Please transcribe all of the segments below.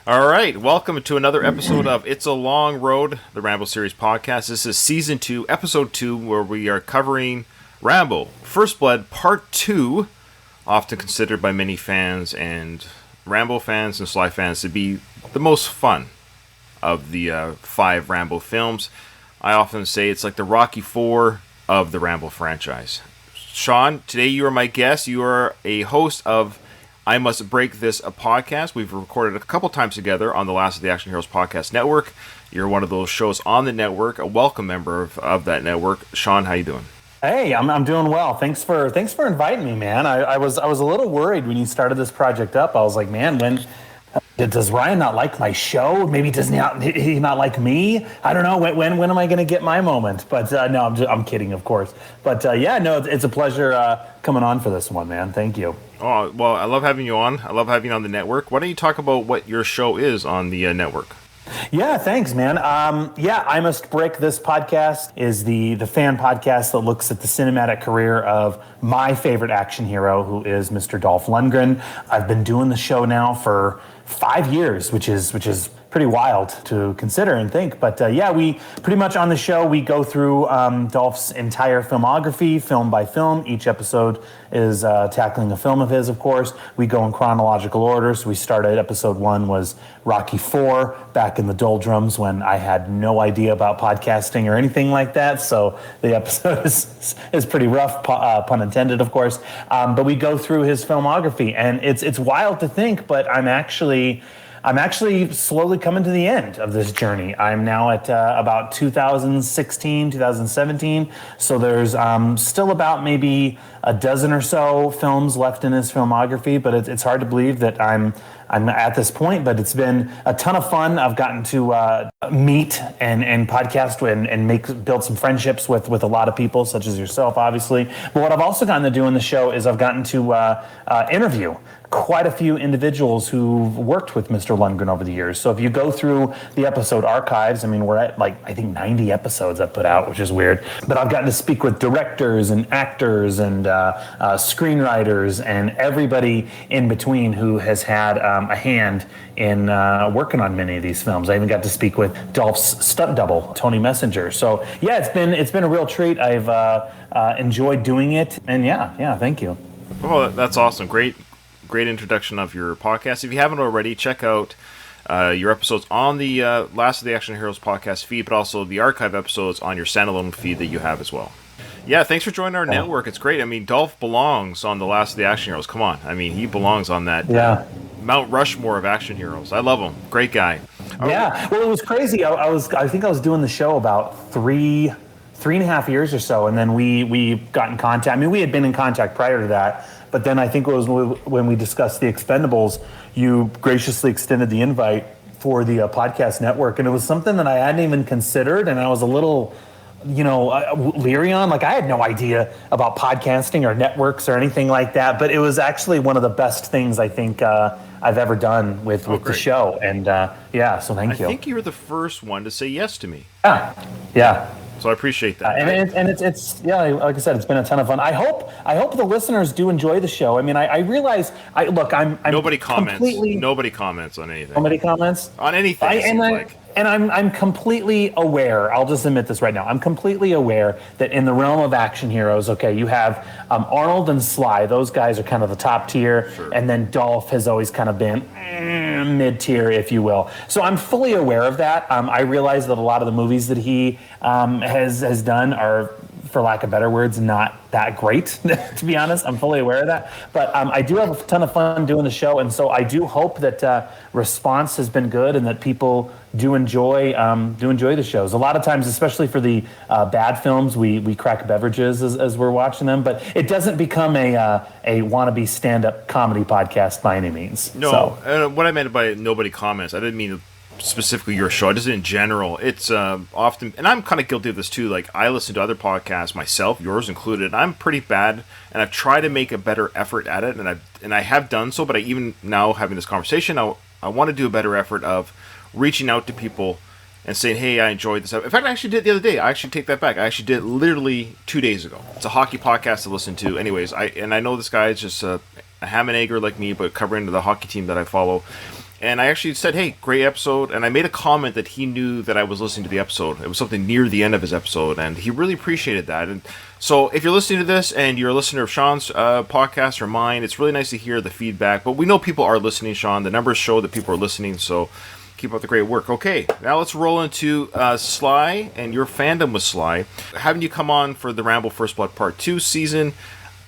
All right, welcome to another episode of It's a Long Road, the Rambo series podcast. This is season 2, episode 2, where we are covering Rambo, First Blood, part 2, often considered by many fans and Rambo fans and Sly fans to be the most fun of the 5 Rambo films. I often say it's like the Rocky 4 of the Rambo franchise. Sean, today you are my guest. You are a host of I Must Break This a podcast. We've recorded a couple times together on the Last of the Action Heroes podcast network. You're one of those shows on the network, a welcome member of that network. Sean, how you doing? Hey, I'm doing well. Thanks for inviting me, man. I was a little worried when you started this project up. I was like, man, when does Ryan not like my show? Maybe does he not like me? I don't know. When am I going to get my moment? But no, I'm kidding, of course. But yeah, no, it's a pleasure coming on for this one, man. Thank you. Oh, well, I love having you on. I love having you on the network. Why don't you talk about what your show is on the network? Yeah, thanks, man. Yeah, I Must Break This podcast is the fan podcast that looks at the cinematic career of my favorite action hero, who is Mr. Dolph Lundgren. I've been doing the show now for 5 years, which is pretty wild to consider and think. But yeah, we pretty much on the show, we go through Dolph's entire filmography, film by film. Each episode is tackling a film of his, of course. We go in chronological order. So we started, episode 1 was Rocky 4, back in the doldrums when I had no idea about podcasting or anything like that. So the episode is pretty rough, pun intended, of course. But we go through his filmography, and it's wild to think, but I'm actually slowly coming to the end of this journey. I'm now at about 2016, 2017. So there's still about maybe a dozen or so films left in his filmography, but it's hard to believe that I'm at this point, but it's been a ton of fun. I've gotten to meet and podcast and build some friendships with a lot of people, such as yourself, obviously. But what I've also gotten to do in the show is I've gotten to interview quite a few individuals who've worked with Mr. Lundgren over the years. So if you go through the episode archives, I mean, we're at I think 90 episodes I've put out, which is weird. But I've gotten to speak with directors and actors and screenwriters and everybody in between who has had a hand in working on many of these films. I even got to speak with Dolph's stunt double, Tony Messenger. So yeah, it's been a real treat. I've enjoyed doing it, and yeah, thank you. Oh, that's awesome. Great introduction of your podcast. If you haven't already, check out your episodes on the Last of the Action Heroes podcast feed, but also the archive episodes on your standalone feed that you have as well. Yeah, thanks for joining our network. It's great. I mean, Dolph belongs on the Last of the Action Heroes. Come on. I mean, he belongs on that Mount Rushmore of action heroes. I love him. Great guy. Yeah. Well, it was crazy. I think I was doing the show about three and a half years or so, and then we got in contact. I mean, we had been in contact prior to that, but then I think it was when we discussed the Expendables, you graciously extended the invite for the podcast network, and it was something that I hadn't even considered, and I was a little, leery on. Like, I had no idea about podcasting or networks or anything like that, but it was actually one of the best things I think I've ever done with the show, and so thank you. I think you were the first one to say yes to me. Yeah. So I appreciate that. And it's like I said, it's been a ton of fun. I hope the listeners do enjoy the show. I mean, I realize I'm nobody comments. Nobody comments on anything. Nobody comments on anything. And I'm completely aware. I'll just admit this right now. I'm completely aware that in the realm of action heroes, okay, you have Arnold and Sly. Those guys are kind of the top tier, sure. And then Dolph has always kind of been mid-tier, if you will. So I'm fully aware of that. I realize that a lot of the movies that he has done are, for lack of better words, not that great, to be honest. I'm fully aware of that. But I do have a ton of fun doing the show, and so I do hope that response has been good and that people do enjoy the shows. A lot of times, especially for the bad films, we crack beverages as we're watching them, but it doesn't become a wannabe stand-up comedy podcast by any means. No, what I meant by nobody comments, I didn't mean specifically your show, just in general. It's often, and I'm kind of guilty of this too, like I listen to other podcasts myself, yours included, and I'm pretty bad, and I've tried to make a better effort at it, and I have done so, but I even now having this conversation, I want to do a better effort of reaching out to people and saying, hey, I enjoyed this. In fact, I actually did it the other day. I actually take that back. I actually did it literally 2 days ago. It's a hockey podcast to listen to. Anyways, I know this guy is just a ham and egger like me, but covering the hockey team that I follow. and I actually said, "Hey, great episode," and I made a comment that he knew that I was listening to the episode. It was something near the end of his episode, and he really appreciated that. And so, if you're listening to this and you're a listener of Sean's podcast or mine, it's really nice to hear the feedback. But we know people are listening, Sean. The numbers show that people are listening, so keep up the great work. Okay, now let's roll into Sly and your fandom with Sly. Having you come on for the Rambo First Blood Part 2 season.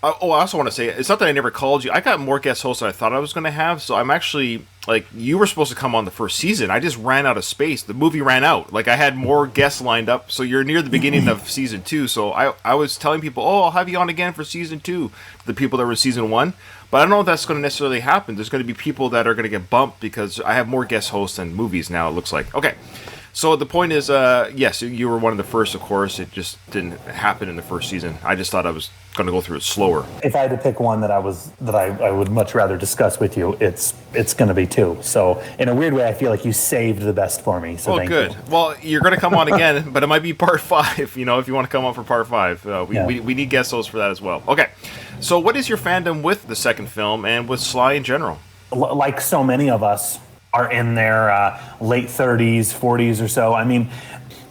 I also want to say, it's not that I never called you. I got more guest hosts than I thought I was going to have, so I'm actually, like, you were supposed to come on the first season. I just ran out of space. The movie ran out. Like, I had more guests lined up, so you're near the beginning of season 2, so I was telling people, I'll have you on again for season 2, the people that were in season 1. But I don't know if that's going to necessarily happen. There's going to be people that are going to get bumped because I have more guest hosts than movies now, it looks like. Okay. So the point is, yes, you were one of the first, of course. It just didn't happen in the first season. I just thought I was going to go through it slower. If I had to pick one that I would much rather discuss with you, it's going to be 2. So in a weird way, I feel like you saved the best for me. So thank good. you. Well, you're going to come on again, but it might be part 5. You know, if you want to come on for part 5, we need guest hosts for that as well. Okay. So what is your fandom with the second film and with Sly in general? Like so many of us are in their late 30s, 40s or so. I mean,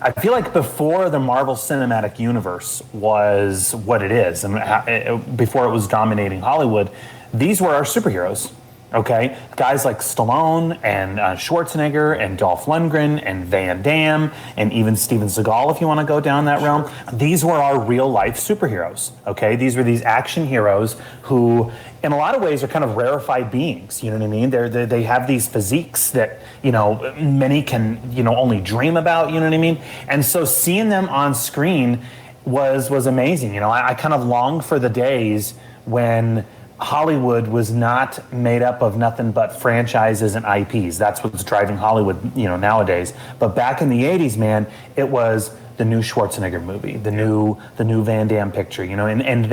I feel like before the Marvel Cinematic Universe was what it is, and before it was dominating Hollywood, these were our superheroes. Okay, guys like Stallone and Schwarzenegger and Dolph Lundgren and Van Damme and even Steven Seagal, if you want to go down that realm. These were our real life superheroes. Okay, these were these action heroes who, in a lot of ways, are kind of rarefied beings. You know what I mean? They have these physiques that, you know, many can, you know, only dream about. You know what I mean? And so seeing them on screen was amazing. You know, I kind of longed for the days when Hollywood was not made up of nothing but franchises and IPs. That's what's driving Hollywood, you know, nowadays. But back in the 80s, man, it was the new Schwarzenegger movie, the new Van Damme picture, you know, and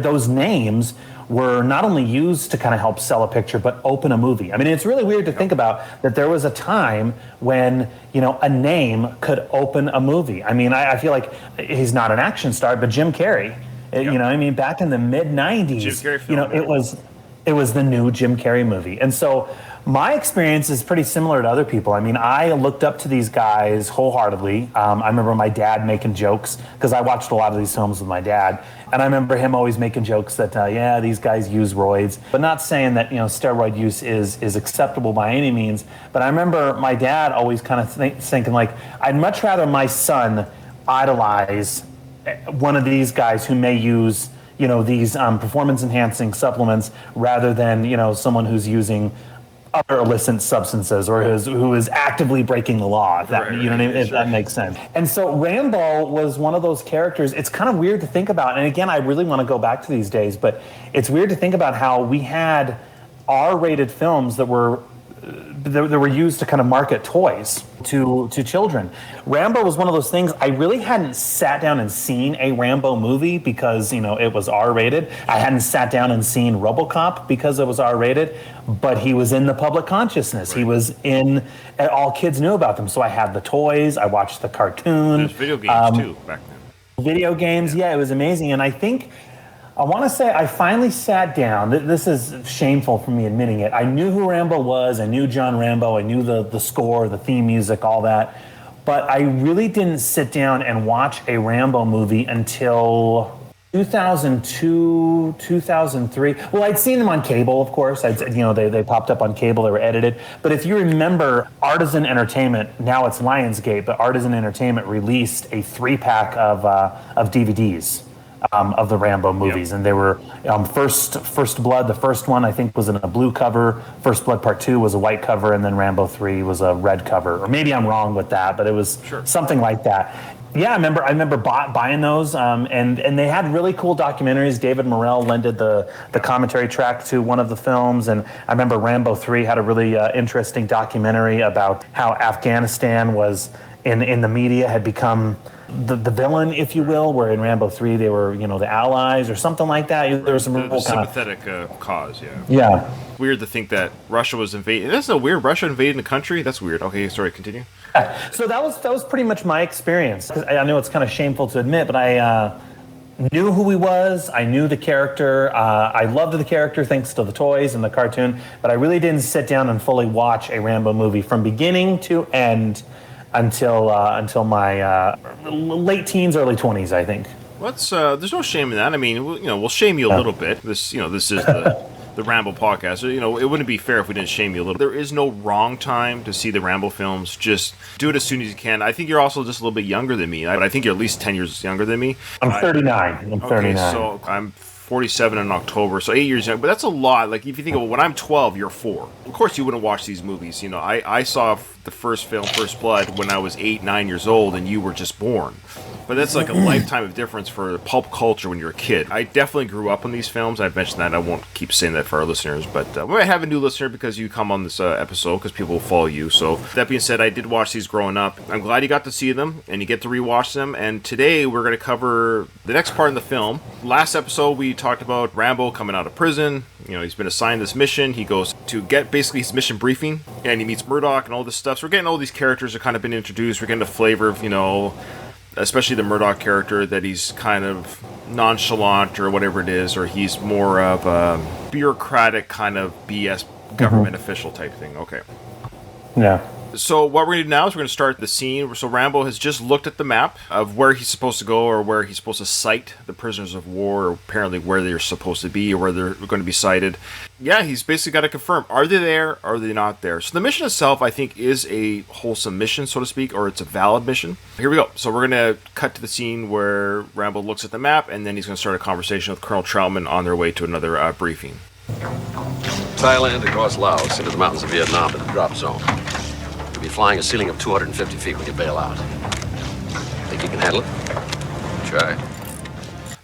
those names were not only used to kind of help sell a picture, but open a movie. I mean, it's really weird to think about that there was a time when, you know, a name could open a movie. I mean, I feel like he's not an action star, but Jim Carrey. Yep. You know, I mean, back in the mid '90s, you know, it was the new Jim Carrey movie, and so my experience is pretty similar to other people. I mean, I looked up to these guys wholeheartedly. I remember my dad making jokes because I watched a lot of these films with my dad, and I remember him always making jokes that, yeah, these guys use roids, but not saying that, you know, steroid use is acceptable by any means. But I remember my dad always kind of thinking like, I'd much rather my son idolize one of these guys who may use, you know, these performance-enhancing supplements rather than, you know, someone who's using other illicit substances or who is actively breaking the law. If that, you know what I mean? If that makes sense. And so Rambo was one of those characters. It's kind of weird to think about. And again, I really want to go back to these days, but it's weird to think about how we had R-rated films that were used to kind of market toys to children. Rambo was one of those things. I really hadn't sat down and seen a Rambo movie because, you know, it was R-rated. I hadn't sat down and seen RoboCop because it was R-rated, but he was in the public consciousness. Right. He was in, all kids knew about them. So I had the toys, I watched the cartoon. There's video games too back then. Video games, yeah, it was amazing. And I think, I want to say I finally sat down. This is shameful for me admitting it. I knew who Rambo was. I knew John Rambo. I knew the score, the theme music, all that. But I really didn't sit down and watch a Rambo movie until 2002, 2003. Well, I'd seen them on cable, of course. They popped up on cable. They were edited. But if you remember, Artisan Entertainment, now it's Lionsgate, but Artisan Entertainment released a 3-pack of DVDs. Of the Rambo movies, yep. And they were First Blood. The first one I think was in a blue cover. First Blood Part 2 was a white cover, and then Rambo 3 was a red cover. Or maybe I'm wrong with that, but it was something like that. Yeah, I remember buying those, and they had really cool documentaries. David Morrell lended the commentary track to one of the films, and I remember Rambo 3 had a really interesting documentary about how Afghanistan was in the media had become the villain, if you will, where in Rambo 3 they were, you know, the allies or something like that. There was some real sympathetic cause, yeah. Yeah. Weird to think that Russia was invading. That's so weird. Russia invading the country. That's weird. Okay, sorry. Continue. So that was pretty much my experience. I know it's kind of shameful to admit, but knew who he was. I knew the character. I loved the character thanks to the toys and the cartoon, but I really didn't sit down and fully watch a Rambo movie from beginning to end until my late teens, early 20s, I think. There's no shame in that. I mean, we'll shame you a little bit. This is the Rambo podcast. It wouldn't be fair if we didn't shame you a little. There is no wrong time to see the Rambo films. Just do it as soon as you can. I think you're also just a little bit younger than me. I think you're at least 10 years younger than me. I'm 39. Okay, so I'm 47 in October, so 8 years young. But that's a lot. Like, if you think of it, when I'm 12, you're 4. Of course, you wouldn't watch these movies. I saw the first film, First Blood, when I was 8, 9 years old, and you were just born. But that's like a lifetime of difference for pulp culture when you're a kid. I definitely grew up on these films. I've mentioned that. I won't keep saying that for our listeners. But we might have a new listener because you come on this episode because people will follow you. So that being said, I did watch these growing up. I'm glad you got to see them and you get to rewatch them. And today we're going to cover the next part of the film. Last episode we talked about Rambo coming out of prison. He's been assigned this mission. He goes to get basically his mission briefing and he meets Murdoch and all this stuff. So we're getting all these characters that kind of been introduced. We're getting the flavor of, especially the Murdoch character, that he's kind of nonchalant or whatever it is, or he's more of a bureaucratic kind of BS government official type thing. Okay. Yeah. So what we're going to do now is we're going to start the scene. So Rambo has just looked at the map of where he's supposed to go or where he's supposed to cite the prisoners of war, or apparently where they're supposed to be or where they're going to be cited. Yeah, he's basically got to confirm, are they there or are they not there? So the mission itself, I think, is a wholesome mission, so to speak, or it's a valid mission. Here we go. So we're going to cut to the scene where Rambo looks at the map and then he's going to start a conversation with Colonel Troutman on their way to another briefing. Thailand across Laos into the mountains of Vietnam to the drop zone. Be flying a ceiling of 250 feet when you bail out. Think you can handle it? Try.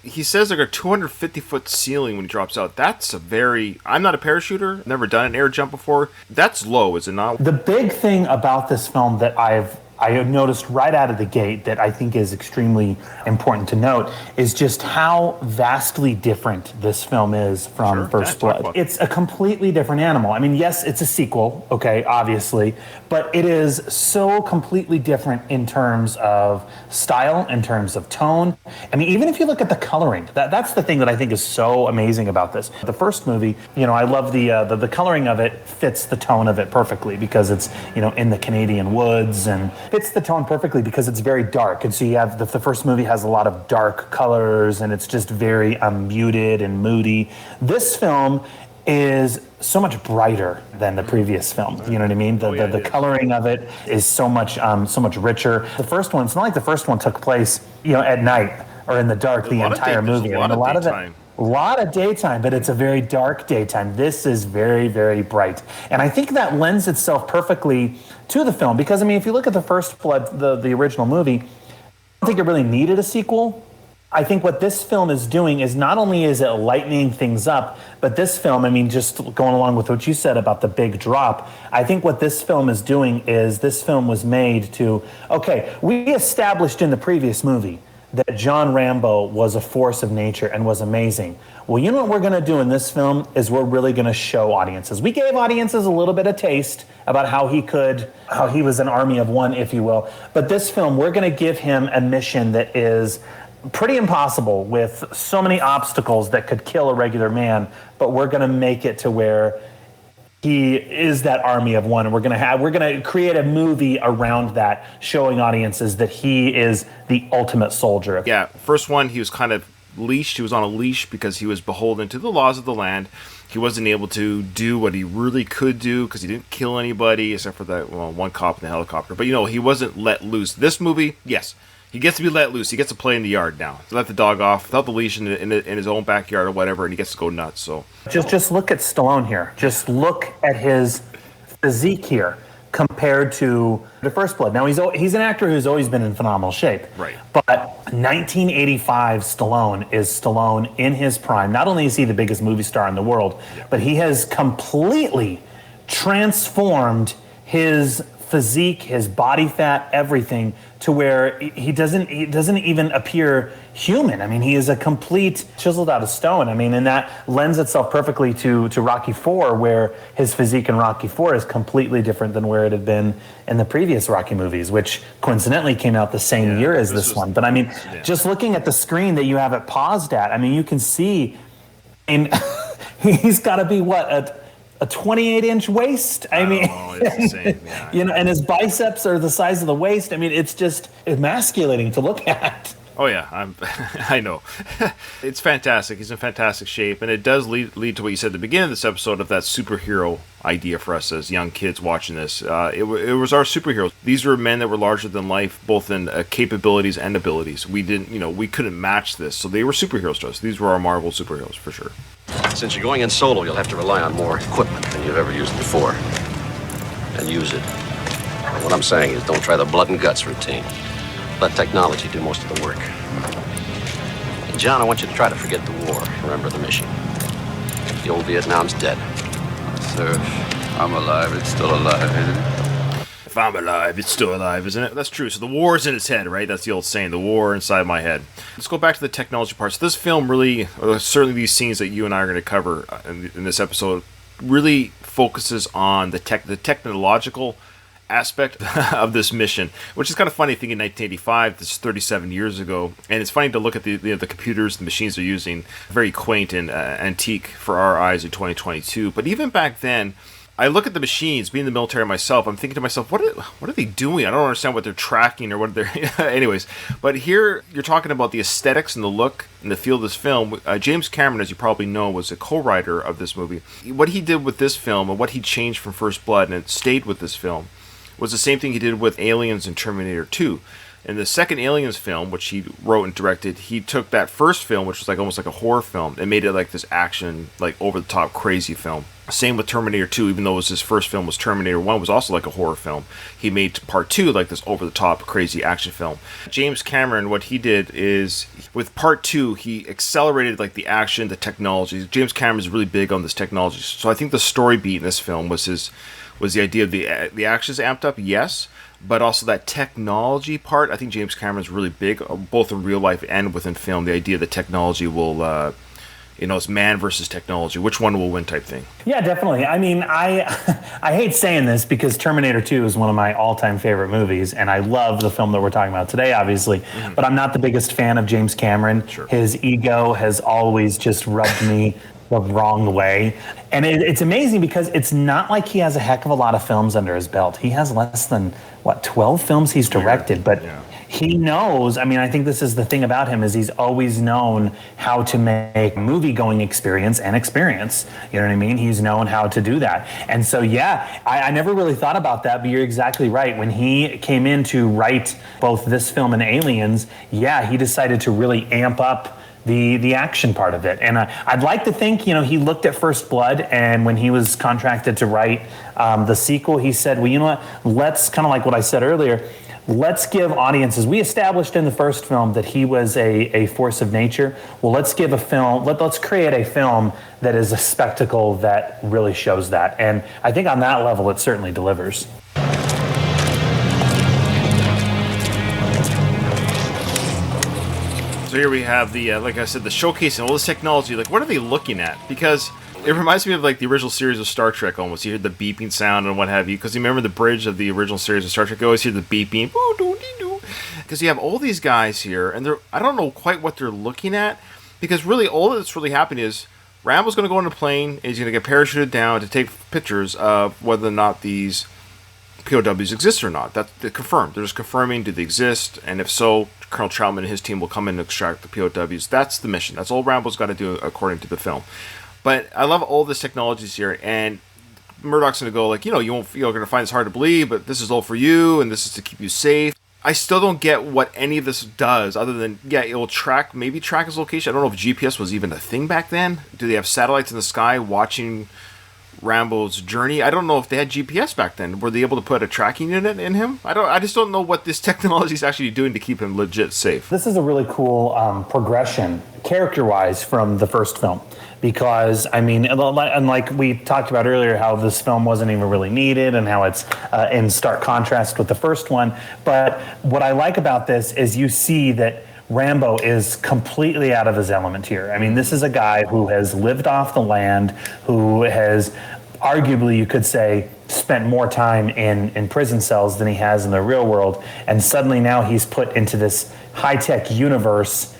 He says like a 250-foot ceiling when he drops out. That's I'm not a parachuter, never done an air jump before. That's low, is it not? The big thing about this film that I noticed right out of the gate that I think is extremely important to note is just how vastly different this film is from First Blood. It's a completely different animal. I mean, yes, it's a sequel, okay, obviously, but it is so completely different in terms of style, in terms of tone. I mean, even if you look at the coloring, that's the thing that I think is so amazing about this. The first movie, I love the coloring of it fits the tone of it perfectly because it's, in the Canadian woods and fits the tone perfectly because it's very dark. And so you have the first movie has a lot of dark colors and it's just very muted and moody. This film is so much brighter than the previous film. You know what I mean? The coloring of it is so much richer. The first one, it's not like the first one took place, at night or in the dark the entire movie. A lot of daytime, but it's a very dark daytime. This is very, very bright. And I think that lends itself perfectly to the film because, I mean, if you look at the First Blood, the original movie, I don't think it really needed a sequel. I think what this film is doing is not only is it lightening things up, but this film, I mean, just going along with what you said about the big drop, I think what this film is doing is this film was made to, okay, we established in the previous movie that John Rambo was a force of nature and was amazing. Well, you know what we're going to do in this film is we're really going to show audiences. We gave audiences a little bit of taste about how he was an army of one, if you will. But this film, we're going to give him a mission that is pretty impossible with so many obstacles that could kill a regular man, but we're going to make it to where he is that army of one, and we're going to create a movie around that, showing audiences that he is the ultimate soldier. Yeah, first one, he was kind of leashed. He was on a leash because he was beholden to the laws of the land. He wasn't able to do what he really could do because he didn't kill anybody except for that one cop in the helicopter. But he wasn't let loose. This movie, yes, he gets to be let loose. He gets to play in the yard now. Let the dog off without the leash in his own backyard or whatever, and he gets to go nuts. So just look at Stallone here. Just look at his physique here compared to the First Blood. Now he's an actor who's always been in phenomenal shape. Right. But 1985 Stallone is Stallone in his prime. Not only is he the biggest movie star in the world, but he has completely transformed his physique, his body fat, everything, to where he doesn't even appear human. I mean, he is a complete chiseled out of stone. I mean, and that lends itself perfectly to Rocky IV, where his physique in Rocky IV is completely different than where it had been in the previous Rocky movies, which coincidentally came out the same year as this one. But I mean, just looking at the screen that you have it paused at, I mean, you can see, and he's got to be what, a 28-inch waist. I mean, it's the same. Yeah. You know, and his biceps are the size of the waist. I mean, it's just emasculating to look at. Oh yeah, I know. It's fantastic. He's in fantastic shape, and it does lead to what you said at the beginning of this episode of that superhero idea for us as young kids watching this. It was our superheroes. These were men that were larger than life, both in capabilities and abilities. We couldn't match this, so they were superheroes to us. These were our Marvel superheroes for sure. Since you're going in solo, you'll have to rely on more equipment than you've ever used before. And use it. And what I'm saying is don't try the blood and guts routine. Let technology do most of the work. And John, I want you to try to forget the war. Remember the mission. The old Vietnam's dead. Sir, I'm alive. It's still alive, isn't it? If I'm alive, it's still alive, isn't it? That's true. So the war's in its head, right? That's the old saying, the war inside my head. Let's go back to the technology parts. So this film really, or certainly these scenes that you and I are going to cover in this episode, really focuses on the technological aspect of this mission, which is kind of funny thinking 1985, this is 37 years ago, and it's funny to look at the computers, the machines they're using, very quaint and antique for our eyes in 2022. But even back then, I look at the machines, being in the military myself, I'm thinking to myself, what are they doing? I don't understand what they're tracking or what they're... Anyways, but here you're talking about the aesthetics and the look and the feel of this film. James Cameron, as you probably know, was a co-writer of this movie. What he did with this film and what he changed from First Blood and it stayed with this film was the same thing he did with Aliens and Terminator 2. In the second Aliens film, which he wrote and directed, he took that first film, which was like almost like a horror film, and made it like this action, like over-the-top crazy film. Same with Terminator 2, even though his first film was Terminator 1, was also like a horror film. He made part 2 like this over-the-top crazy action film. James Cameron, what he did is, with part 2, he accelerated like the action, the technology. James Cameron is really big on this technology. So I think the story beat in this film was the idea of the action's amped up, yes, but also that technology part. I think James Cameron's really big, both in real life and within film. The idea that technology will, it's man versus technology. Which one will win type thing. Yeah, definitely. I mean, I hate saying this because Terminator 2 is one of my all-time favorite movies, and I love the film that we're talking about today, obviously. Mm-hmm. But I'm not the biggest fan of James Cameron. Sure. His ego has always just rubbed me the wrong way. And it's amazing because it's not like he has a heck of a lot of films under his belt. He has less than, 12 films he's directed, but he knows, I mean, I think this is the thing about him is he's always known how to make movie-going experience an experience. You know what I mean? He's known how to do that. And so, yeah, I never really thought about that, but you're exactly right. When he came in to write both this film and Aliens, he decided to really amp up the action part of it. And I'd like to think, he looked at First Blood, and when he was contracted to write the sequel, he said, well, you know what, let's, kind of like what I said earlier, let's give audiences, we established in the first film that he was a force of nature. Well, let's give a film, let's create a film that is a spectacle that really shows that. And I think on that level, it certainly delivers. So here we have the, like I said, the showcasing all this technology. Like, what are they looking at? Because it reminds me of like the original series of Star Trek almost. You hear the beeping sound and what have you. Because you remember the bridge of the original series of Star Trek, you always hear the beeping. Because you have all these guys here, and I don't know quite what they're looking at. Because really, all that's really happening is Rambo's going to go on a plane, and he's going to get parachuted down to take pictures of whether or not these POWs exist or not. That's confirmed. They're just confirming, do they exist? And if so, Colonel Troutman and his team will come in and extract the POWs. That's the mission. That's all Rambo's got to do according to the film. But I love all this technologies here, and Murdoch's going to go like, you're going to find this hard to believe, but this is all for you, and this is to keep you safe. I still don't get what any of this does, other than, it will maybe track his location. I don't know if GPS was even a thing back then. Do they have satellites in the sky watching Rambo's journey. I don't know if they had GPS back then. Were they able to put a tracking unit in him? I just don't know what this technology is actually doing to keep him legit safe. This is a really cool progression, character-wise, from the first film. Because, I mean, and like we talked about earlier, how this film wasn't even really needed and how it's in stark contrast with the first one. But what I like about this is you see that Rambo is completely out of his element here. I mean, this is a guy who has lived off the land, who has arguably, you could say, spent more time in prison cells than he has in the real world. And suddenly now he's put into this high-tech universe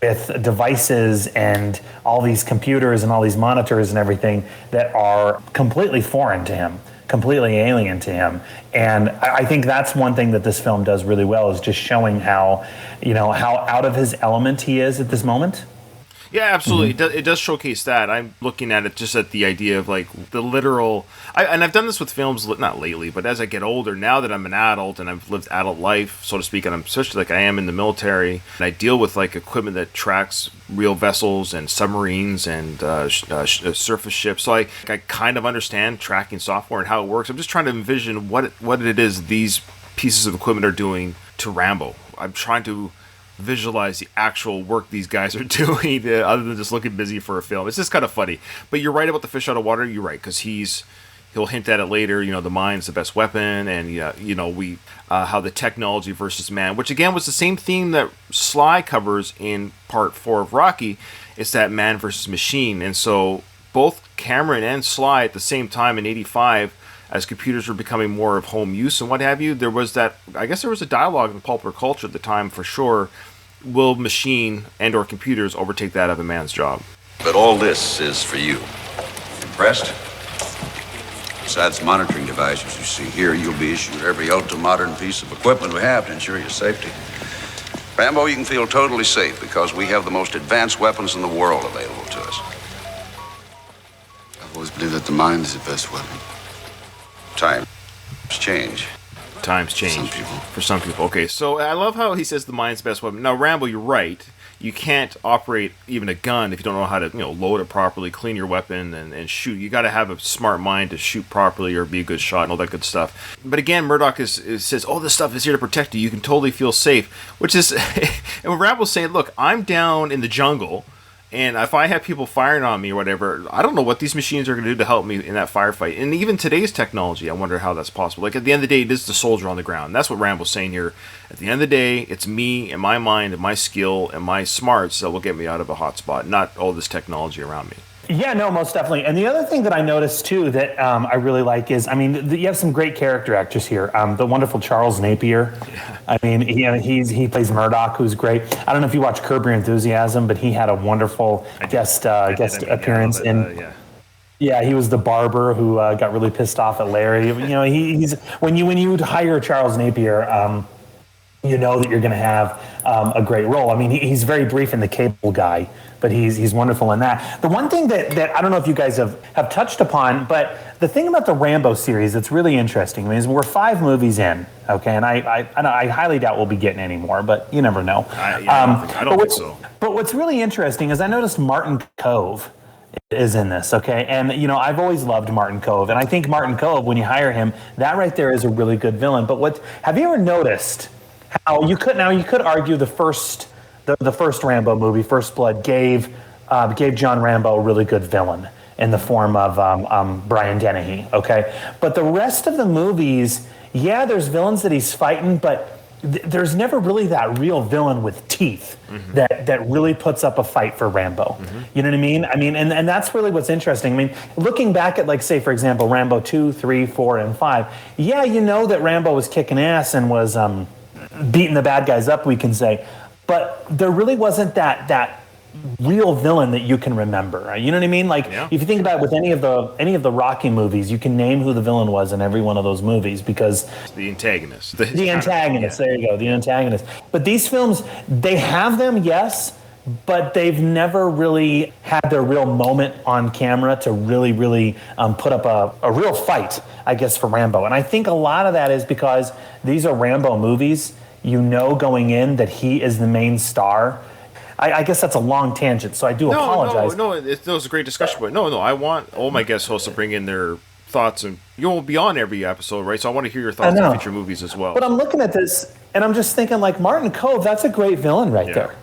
with devices and all these computers and all these monitors and everything that are completely foreign to him, completely alien to him. And I think that's one thing that this film does really well, is just showing how out of his element he is at this moment. Yeah, absolutely. Mm-hmm. It does showcase that. I'm looking at it just at the idea of like the literal. And I've done this with films, not lately, but as I get older, now that I'm an adult and I've lived adult life, so to speak, and I'm especially like I am in the military, and I deal with like equipment that tracks real vessels and submarines and surface ships. So I kind of understand tracking software and how it works. I'm just trying to envision what it is these pieces of equipment are doing to Rambo. I'm trying to visualize the actual work these guys are doing other than just looking busy for a film. It's just kind of funny. But you're right about the fish out of water. You're right, because he'll hint at it later. The mind's the best weapon, and we how the technology versus man, which again was the same theme that Sly covers in part 4 of Rocky. It's that man versus machine. And so both Cameron and Sly at the same time in '85, as computers were becoming more of home use and what have you, there was a dialogue in popular culture at the time for sure. Will machine and or computers overtake that of a man's job? But all this is for you. Impressed? Besides monitoring devices you see here, you'll be issued every ultra-modern piece of equipment we have to ensure your safety. Rambo, you can feel totally safe because we have the most advanced weapons in the world available to us. I've always believed that the mind is the best weapon. Times change. For some people. Okay, so I love how he says the mind's best weapon. Now, Rambo, you're right. You can't operate even a gun if you don't know how to load it properly, clean your weapon, and shoot. You got to have a smart mind to shoot properly or be a good shot and all that good stuff. But again, Murdoch says, oh, this stuff is here to protect you. You can totally feel safe. Which is, and Rambo's saying, look, I'm down in the jungle, and if I have people firing on me or whatever, I don't know what these machines are going to do to help me in that firefight. And even today's technology, I wonder how that's possible. Like, at the end of the day, it is the soldier on the ground. That's what Rambo's saying here. At the end of the day, it's me and my mind and my skill and my smarts that will get me out of a hot spot, not all this technology around me. Yeah, no, most definitely. And the other thing that I noticed, too, that I really like is, you have some great character actors here. The wonderful Charles Napier. Yeah. I mean, he plays Murdoch, who's great. I don't know if you watch Curb Your Enthusiasm, but he had a wonderful guest appearance in... Yeah, he was the barber who got really pissed off at Larry. He's when you hire Charles Napier, you know that you're going to have a great role. I mean, he's very brief in The Cable Guy, but he's wonderful in that. The one thing that I don't know if you guys have touched upon, but the thing about the Rambo series that's really interesting, is we're 5 movies in, okay, and I highly doubt we'll be getting any more, but you never know. I don't think so. But what's really interesting is I noticed Martin Kove is in this, okay? And, I've always loved Martin Kove, and I think Martin Kove, when you hire him, that right there is a really good villain. But have you ever noticed how you could argue the first Rambo movie, First Blood, gave John Rambo a really good villain in the form of Brian Dennehy, okay? But the rest of the movies, yeah, there's villains that he's fighting, but there's never really that real villain with teeth that really puts up a fight for Rambo. You know what I mean? And that's really what's interesting. Looking back at, like, say, for example, Rambo 2, 3, 4, and 5, yeah, that Rambo was kicking ass and was beating the bad guys up, we can say. But there really wasn't that real villain that you can remember. Right? You know what I mean? Like, if you think about it with any of the Rocky movies, you can name who the villain was in every one of those movies because the antagonist. The antagonist. There you go. The antagonist. But these films, they have them, yes, but they've never really had their real moment on camera to really, really put up a real fight, I guess, for Rambo. And I think a lot of that is because these are Rambo movies. Going in that he is the main star. I guess that's a long tangent, so I do apologize. That was a great discussion. But no, I want all my guest hosts to bring in their thoughts, and you'll be on every episode, right? So I want to hear your thoughts on future movies as well. But I'm looking at this, and I'm just thinking, like, Martin Kove, that's a great villain right there.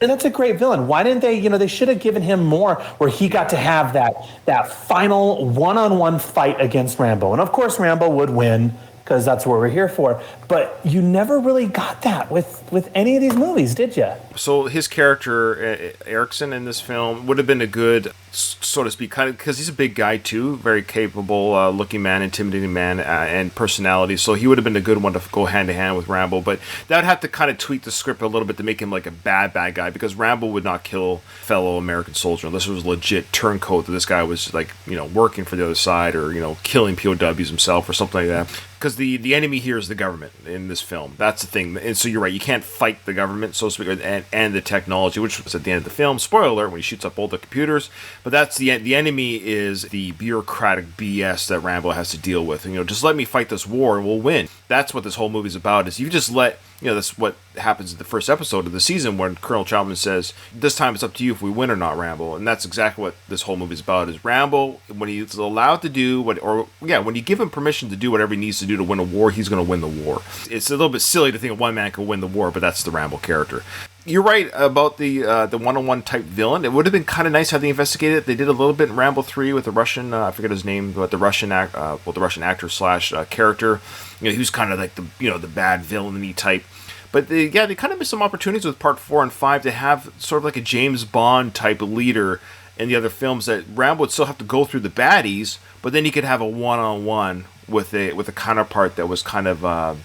And that's a great villain. Why didn't they, they should have given him more where he got to have that final one-on-one fight against Rambo. And of course, Rambo would win because that's what we're here for. But you never really got that with any of these movies, did you? So his character, Erickson, in this film would have been a good, so to speak, kind of, because he's a big guy too, very capable looking man, intimidating man, and personality. So he would have been a good one to go hand to hand with Rambo. But that would have to kind of tweak the script a little bit to make him like a bad guy, because Rambo would not kill fellow American soldier unless it was legit turncoat that this guy was like, working for the other side, or killing POWs himself or something like that. Because the enemy here is the government in this film. That's the thing. And so you're right, you can't fight the government, so to speak, and the technology, which was at the end of the film. Spoiler alert, when he shoots up all the computers. But that's the enemy is the bureaucratic BS that Rambo has to deal with. And, just let me fight this war and we'll win. That's what this whole movie's about, is you just let, that's what happens in the first episode of the season when Colonel Chapman says, this time it's up to you if we win or not, Rambo. And that's exactly what this whole movie's about, is Rambo, when he's allowed to do when you give him permission to do whatever he needs to do to win a war, he's going to win the war. It's a little bit silly to think one man can win the war, but that's the Rambo character. You're right about the one-on-one type villain. It would have been kind of nice had they investigated it. They did a little bit in Rambo 3 with the Russian, I forget his name, but the Russian actor slash character. He was kind of like the bad villain-y type. But they kind of missed some opportunities with part 4 and 5 to have sort of like a James Bond type leader in the other films, that Rambo would still have to go through the baddies, but then he could have a one-on-one with a counterpart that was kind of I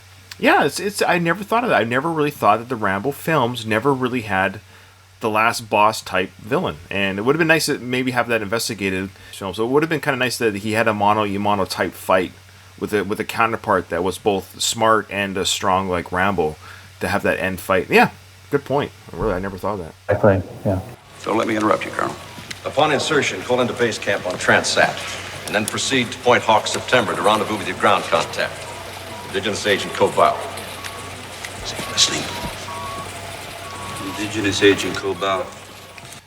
never thought of that. I never really thought that the Rambo films never really had the last boss type villain, and it would have been nice to maybe have that investigated. So it would have been kind of nice that he had a mono type fight with a counterpart that was both smart and strong like Rambo, to have that end fight. Yeah, good point. I never thought of that. Exactly. Yeah. Don't let me interrupt you, Colonel. Upon insertion, call into base camp on Transat, and then proceed to Point Hawk, September, to rendezvous with your ground contact, Indigenous Agent Cobal. Is he listening? Indigenous Agent Cobal.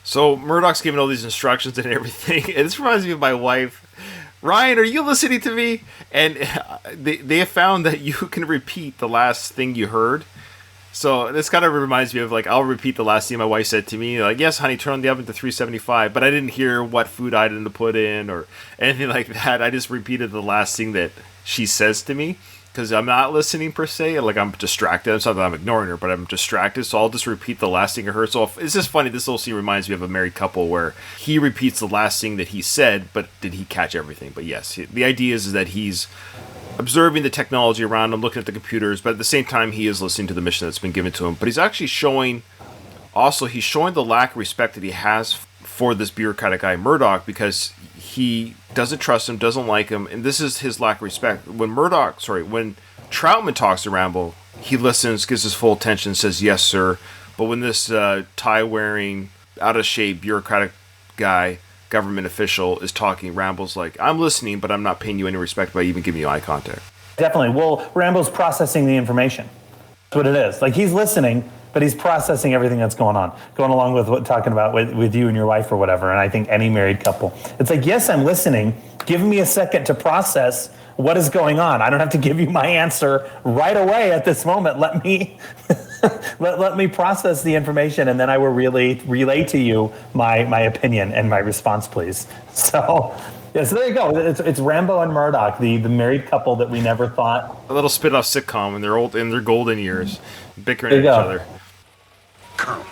So Murdoch's giving all these instructions and everything. And this reminds me of my wife. Ryan, are you listening to me? And they have found that you can repeat the last thing you heard. So this kind of reminds me of, like, I'll repeat the last thing my wife said to me. Like, yes, honey, turn on the oven to 375. But I didn't hear what food item to put in or anything like that. I just repeated the last thing that she says to me, because I'm not listening per se. Like, I'm distracted. It's not that I'm ignoring her, but I'm distracted. So I'll just repeat the last thing I heard. So it's just funny. This little scene reminds me of a married couple where he repeats the last thing that he said, but did he catch everything? But yes, the idea is that he's observing the technology around him, looking at the computers, but at the same time, he is listening to the mission that's been given to him. But he's actually showing the lack of respect that he has for this bureaucratic guy, Murdoch, because he doesn't trust him, doesn't like him, and this is his lack of respect. When Troutman talks to Rambo, he listens, gives his full attention, says, yes, sir. But when this tie-wearing, out-of-shape, bureaucratic guy, government official, is talking, Rambo's like, I'm listening, but I'm not paying you any respect by even giving you eye contact. Definitely. Well, Rambo's processing the information. That's what it is. Like, he's listening, but he's processing everything that's going along with what talking about with you and your wife or whatever. And I think any married couple, it's like, yes, I'm listening. Give me a second to process what is going on. I don't have to give you my answer right away at this moment. Let me let me process the information, and then I will really relay to you my opinion and my response, please. So, yeah, so there you go. It's Rambo and Murdoch, the married couple that we never thought. A little spin-off sitcom in their golden years, bickering at each other. Colonel,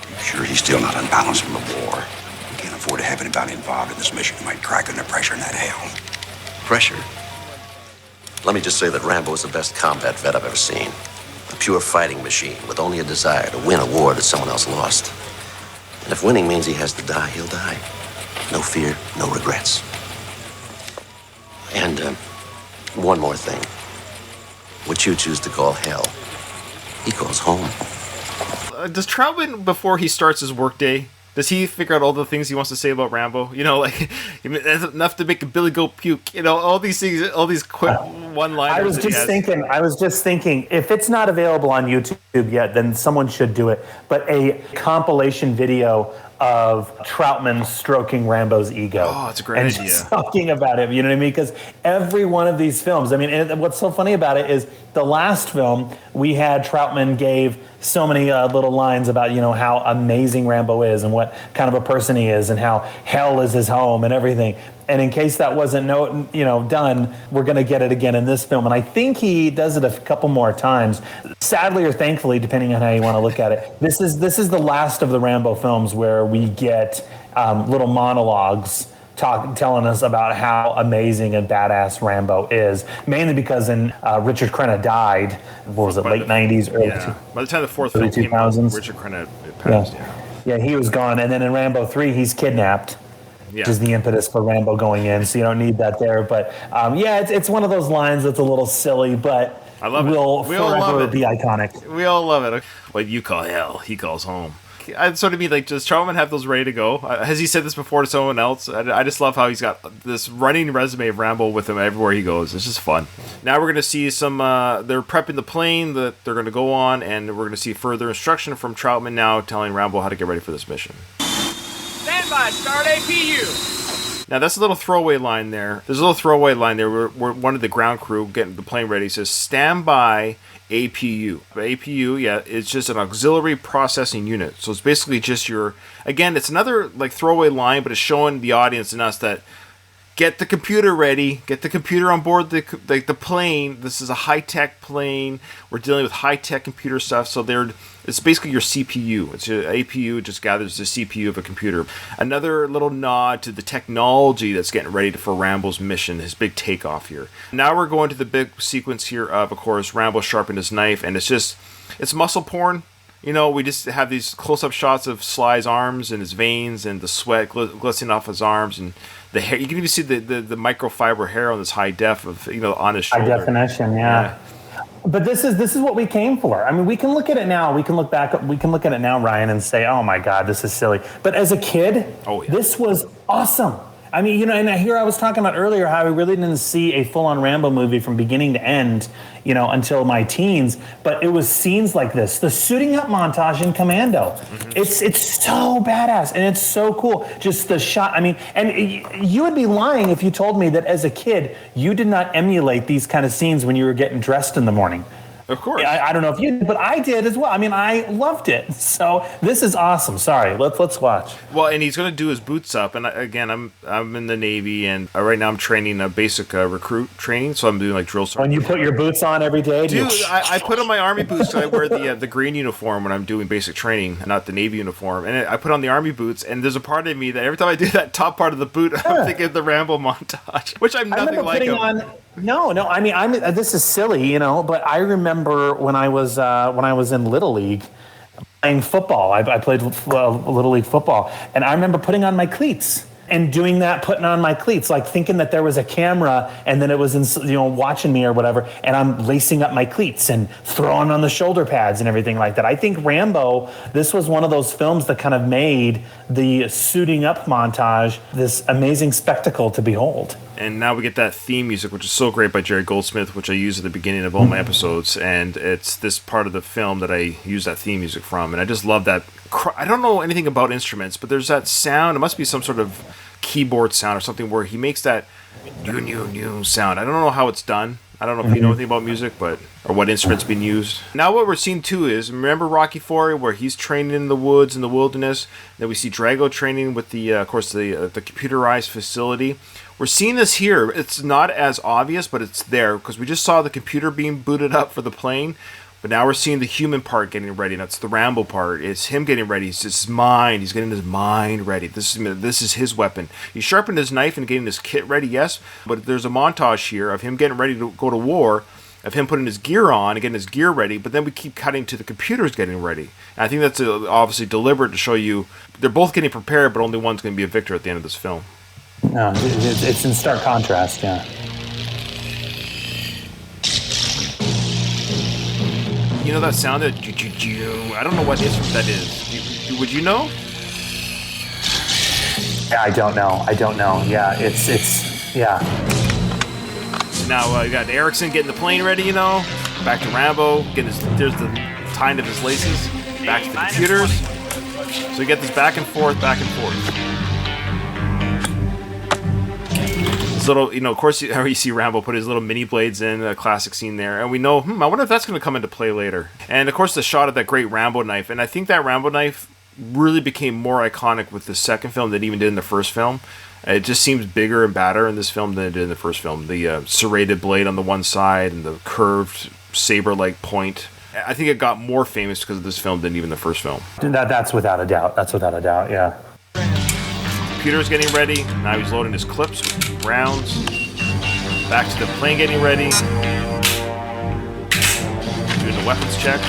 you sure he's still not unbalanced from the war? We can't afford to have anybody involved in this mission who might crack under pressure in that hell. Pressure? Let me just say that Rambo is the best combat vet I've ever seen. A pure fighting machine with only a desire to win a war that someone else lost. And if winning means he has to die, he'll die. No fear, no regrets. And one more thing. What you choose to call hell, he calls home. Does Troutman, before he starts his workday, does he figure out all the things he wants to say about Rambo? Like, that's enough to make a Billy Goat puke. All these things, all these quick one-liners. I was just thinking, if it's not available on YouTube yet, then someone should do it. But a compilation video of Troutman stroking Rambo's ego. Oh, it's a great and idea. Just talking about it, you know what I mean? Because every one of these films, I mean, and what's so funny about it is the last film we had, Troutman gave so many little lines about, you know, how amazing Rambo is and what kind of a person he is and how hell is his home and everything. And in case that wasn't done, we're going to get it again in this film. And I think he does it a couple more times. Sadly or thankfully, depending on how you want to look at it, this is the last of the Rambo films where we get little monologues telling us about how amazing and badass Rambo is. Mainly because Richard Crenna died, what was it, late 90s, early by the time the fourth film came out, Richard Crenna passed. Yeah, he was gone. And then in Rambo 3, he's kidnapped. Which is the impetus for Rambo going in, so you don't need that there. But it's one of those lines that's a little silly, but I love will it. We all love forever it. be iconic. We all love it. What you call hell, he calls home. I sort of mean, like, does Troutman have those ready to go? Has he said this before to someone else? I just love how he's got this running resume of Rambo with him everywhere he goes. It's just fun. Now we're going to see some, they're prepping the plane that they're going to go on, and we're going to see further instruction from Troutman now telling Rambo how to get ready for this mission. Stand by, start APU. Now that's a little throwaway line there. There's a little throwaway line there where one of the ground crew getting the plane ready says, stand by APU. APU, it's just an auxiliary processing unit. So it's basically just it's another like throwaway line, but it's showing the audience and us that get the computer ready, get the computer on board the plane. This is a high-tech plane. We're dealing with high-tech computer stuff. So it's basically your CPU. It's your APU. It just gathers the CPU of a computer. Another little nod to the technology that's getting ready for Rambo's mission, his big takeoff here. Now we're going to the big sequence here of course, Rambo sharpened his knife, and it's muscle porn. You know, we just have these close-up shots of Sly's arms and his veins and the sweat glistening off his arms and the hair. You can even see the microfiber hair on this high def on his shoulder. High definition, yeah. But this is what we came for. I mean, we can look at it now. We can look at it now, Ryan, and say, "Oh my God, this is silly." But as a kid, this was awesome. I mean, and here I was talking about earlier how we really didn't see a full-on Rambo movie from beginning to end, until my teens. But it was scenes like this, the suiting up montage in Commando. Mm-hmm. It's so badass and it's so cool. Just the shot. I mean, and you would be lying if you told me that as a kid you did not emulate these kind of scenes when you were getting dressed in the morning. Of course. I don't know if you did, but I did as well. I mean, I loved it. So this is awesome. Sorry, let's watch. Well, and he's going to do his boots up. And again, I'm in the Navy, and right now I'm training a basic recruit training. So I'm doing like drill sergeant. When you put your boots on every day, dude, I put on my Army boots. So I wear the green uniform when I'm doing basic training, not the Navy uniform. And I put on the Army boots. And there's a part of me that every time I do that top part of the boot, I'm thinking of the Rambo montage, which I'm nothing like him. No. I mean, this is silly, but I remember when I was in Little League playing football. I played Little League football, and I remember putting on my cleats and doing that, putting on my cleats, like thinking that there was a camera and then it was watching me or whatever, and I'm lacing up my cleats and throwing on the shoulder pads and everything like that. I think Rambo, this was one of those films that kind of made the suiting up montage this amazing spectacle to behold. And now we get that theme music, which is so great by Jerry Goldsmith, which I use at the beginning of all my episodes. And it's this part of the film that I use that theme music from. And I just love that. I don't know anything about instruments, but there's that sound. It must be some sort of keyboard sound or something where he makes that new sound. I don't know how it's done. I don't know if you know anything about music, or what instruments being used. Now what we're seeing too is, remember Rocky IV, where he's training in the woods, in the wilderness. Then we see Drago training with the computerized facility. We're seeing this here. It's not as obvious, but it's there because we just saw the computer being booted up for the plane. But now we're seeing the human part getting ready. That's the Rambo part. It's him getting ready. It's his mind. He's getting his mind ready. This is his weapon. He sharpened his knife and getting his kit ready, yes. But there's a montage here of him getting ready to go to war, of him putting his gear on and getting his gear ready. But then we keep cutting to the computers getting ready. And I think that's obviously deliberate to show you they're both getting prepared, but only one's going to be a victor at the end of this film. No, it's in stark contrast, yeah. You know that sound that I don't know what instrument that is. Would you know? Yeah, I don't know. Yeah, it's yeah. now you got Erickson getting the plane ready, you know. Back to Rambo, there's the tying of his laces. Back to the computers. So you get this back and forth, back and forth. This little, you know, of course, how you see Rambo put his little mini blades in, a classic scene there. And we know, I wonder if that's going to come into play later. And of course, the shot of that great Rambo knife. And I think that Rambo knife really became more iconic with the second film than it even did in the first film. It just seems bigger and badder in this film than it did in the first film. The serrated blade on the one side and the curved saber-like point. I think it got more famous because of this film than even the first film. That's without a doubt. That's without a doubt, yeah. Computer's getting ready. Now he's loading his clips with rounds. Back to the plane getting ready. Doing the weapons check.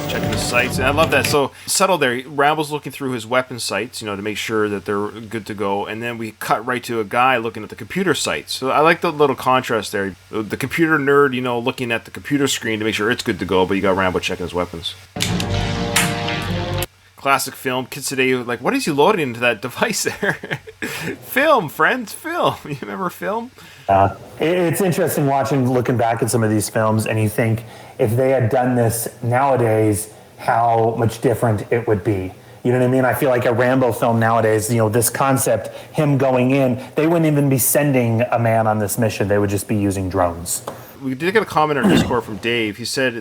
Checking the sights. And I love that. So, subtle there. Rambo's looking through his weapon sights, you know, to make sure that they're good to go. And then we cut right to a guy looking at the computer sights. So I like the little contrast there. The computer nerd, you know, looking at the computer screen to make sure it's good to go, but you got Rambo checking his weapons. Classic film. Kids today are like, what is he loading into that device there? Film, friends, film. You remember film? It's interesting looking back at some of these films, and you think if they had done this nowadays, how much different it would be. You know what I mean? I feel like a Rambo film nowadays, you know, this concept, him going in, they wouldn't even be sending a man on this mission. They would just be using drones. We did get a comment on Discord from Dave. He said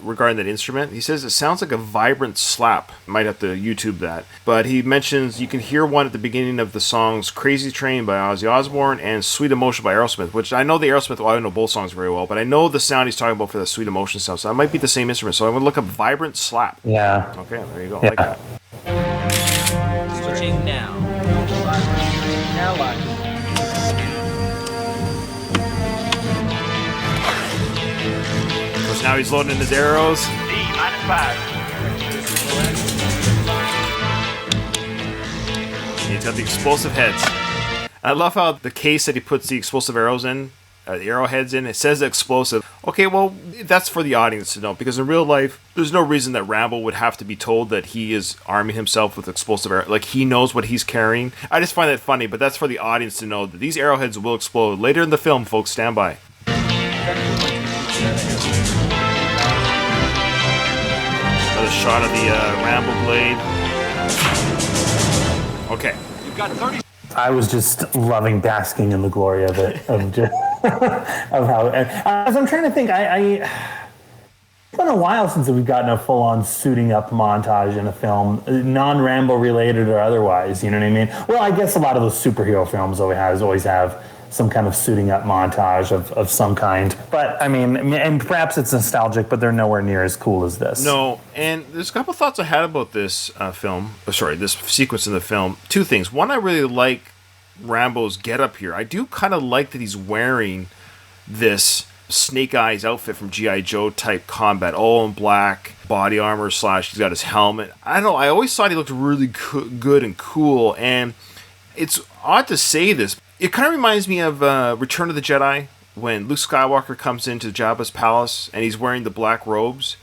regarding that instrument, he says it sounds like a vibrant slap. Might have to YouTube that. But he mentions you can hear one at the beginning of the songs Crazy Train by Ozzy Osbourne and Sweet Emotion by Aerosmith, which I know the Aerosmith, well, I don't know both songs very well, but I know the sound he's talking about for the Sweet Emotion sound. So that might be the same instrument. So I'm going to look up vibrant slap. Yeah. Okay, there you go. Yeah. I like that. Switching now. Now live. Now he's loading his arrows. D-5. He's got the explosive heads. I love how the case that he puts the explosive arrows in, the arrowheads in, it says explosive. Okay, well, that's for the audience to know, because in real life, there's no reason that Rambo would have to be told that he is arming himself with explosive arrows. Like, he knows what he's carrying. I just find that funny, but that's for the audience to know that these arrowheads will explode. Later in the film, folks, stand by. Another shot of the Rambo blade. Okay. You've got 30. I was just loving basking in the glory of it, of just of how. As I'm trying to think, it's been a while since we've gotten a full-on suiting up montage in a film, non-Rambo related or otherwise. You know what I mean? Well, I guess a lot of those superhero films always have some kind of suiting up montage of some kind. But, I mean, and perhaps it's nostalgic, but they're nowhere near as cool as this. No, and there's a couple thoughts I had about this this sequence in the film. Two things. One, I really like Rambo's getup here. I do kind of like that he's wearing this Snake Eyes outfit from G.I. Joe type combat, all in black, body armor / he's got his helmet. I don't know, I always thought he looked really good and cool, and it's odd to say this. It kind of reminds me of Return of the Jedi, when Luke Skywalker comes into Jabba's palace and he's wearing the black robes,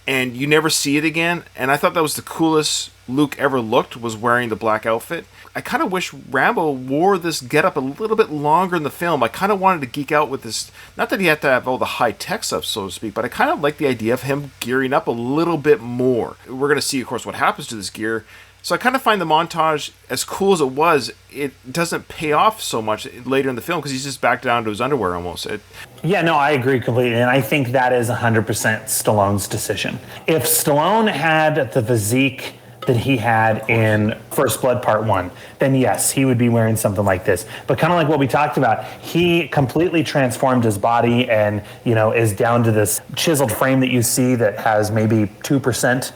and you never see it again. And I thought that was the coolest Luke ever looked, was wearing the black outfit. I kind of wish Rambo wore this getup a little bit longer in the film. I kind of wanted to geek out with this. Not that he had to have all the high-tech stuff, so to speak, but I kind of like the idea of him gearing up a little bit more. We're going to see, of course, what happens to this gear. So I kind of find the montage, as cool as it was, it doesn't pay off so much later in the film because he's just back down to his underwear almost. Yeah, no, I agree completely. And I think that is 100% Stallone's decision. If Stallone had the physique that he had in First Blood Part 1, then yes, he would be wearing something like this. But kind of like what we talked about, he completely transformed his body and, you know, is down to this chiseled frame that you see that has maybe 2%.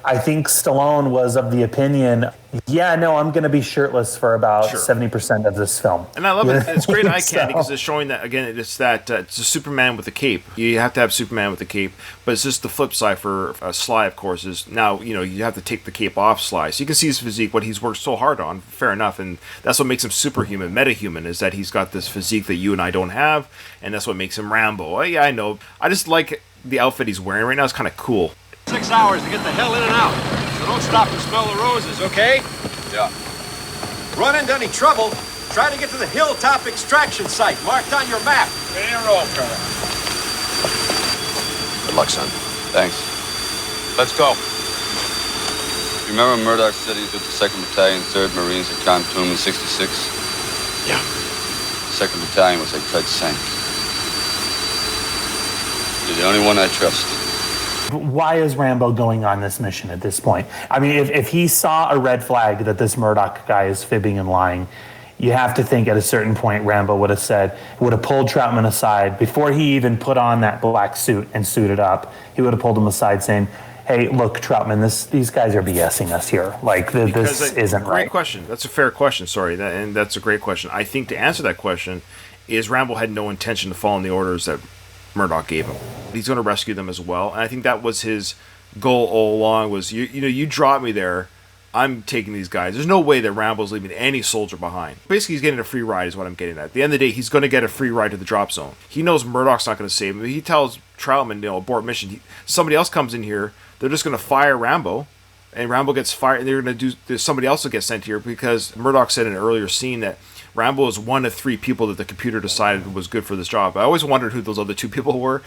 I think Stallone was of the opinion, yeah, no, I'm going to be shirtless for about 70% of this film. And I love it. It's great eye candy because it's showing that, again, it's a Superman with a cape. You have to have Superman with a cape, but it's just the flip side for Sly, of course, is now, you know, you have to take the cape off Sly. So you can see his physique, what he's worked so hard on, fair enough, and that's what makes him superhuman, metahuman, is that he's got this physique that you and I don't have, and that's what makes him Rambo. Oh, yeah, I know. I just like the outfit he's wearing right now. It's kind of cool. 6 hours to get the hell in and out. So don't stop and smell the roses, okay? Yeah. Run into any trouble, Try to get to the hilltop extraction site marked on your map. Ready to roll, Colonel. Good luck, son. Thanks. Let's go. You remember Murdoch said he was with the 2nd Battalion, 3rd Marines at Khartoum in 66? Yeah. The 2nd Battalion was like Fred sank. You're the only one I trust. Why is Rambo going on this mission at this point? I mean, if he saw a red flag that this Murdoch guy is fibbing and lying, you have to think at a certain point Rambo would have pulled Troutman aside before he even put on that black suit and suited up. He would have pulled him aside saying, hey, look, Troutman, these guys are BSing us here. Like, this isn't right. Great question. That's a fair question. Sorry. And that's a great question. I think to answer that question is Rambo had no intention to follow in the orders that Murdoch gave him. He's going to rescue them as well. And I think that was his goal all along was, you drop me there, I'm taking these guys. There's no way that Rambo's leaving any soldier behind. Basically, he's getting a free ride is what I'm getting at. At the end of the day, he's going to get a free ride to the drop zone. He knows Murdoch's not going to save him. He tells Troutman, abort mission. Somebody else comes in here, they're just going to fire Rambo, and Rambo gets fired, and they're going to do, somebody else will get sent here because Murdoch said in an earlier scene that Rambo is one of 3 people that the computer decided was good for this job. I always wondered who those other 2 people were.